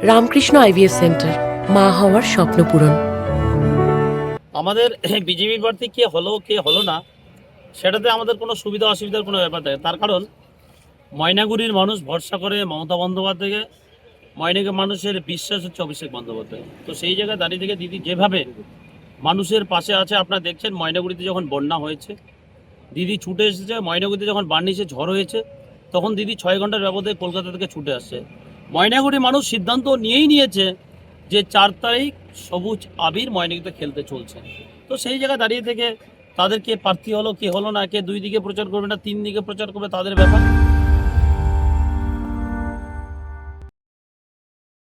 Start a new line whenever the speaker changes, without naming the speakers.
Ramakrishna IVF centre, মা হওয়ার স্বপ্ন পূরণ।
আমাদের বিজেপি প্রার্থী কে হলো না সেটাতে আমাদের কোনো সুবিধা অসুবিধার কোনো ব্যাপার থাকে। তার কারণ ময়নাগুড়ির মানুষ ভরসা করে মমতা বন্দ্যোপাধ্যায়কে, ময়নাকে মানুষের বিশ্বাস হচ্ছে অভিষেক বন্দ্যোপাধ্যায়। তো সেই জায়গায় দাঁড়িয়ে থেকে দিদি যেভাবে মানুষের পাশে আছে, আপনারা দেখছেন ময়নাগুড়িতে যখন বন্যা হয়েছে দিদি ছুটে এসেছে, ময়নাগুড়িতে যখন বার্নিশে ঝড় হয়েছে তখন দিদি 6 ঘন্টার ব্যবধানে কলকাতা থেকে ছুটে আসছে। ময়নাগুড়ির মানুষ সিদ্ধান্ত নিয়েছে যে 4 তারিখ সবুজ আবির ময়নাগুড়িতে খেলতে চলছে। তো সেই জায়গায় দাঁড়িয়ে থেকে তাদের কে প্রার্থী হলো কে হলো না, কে 2 দিকে প্রচার করবে না 3 দিকে প্রচার করবে তাদের ব্যাপার।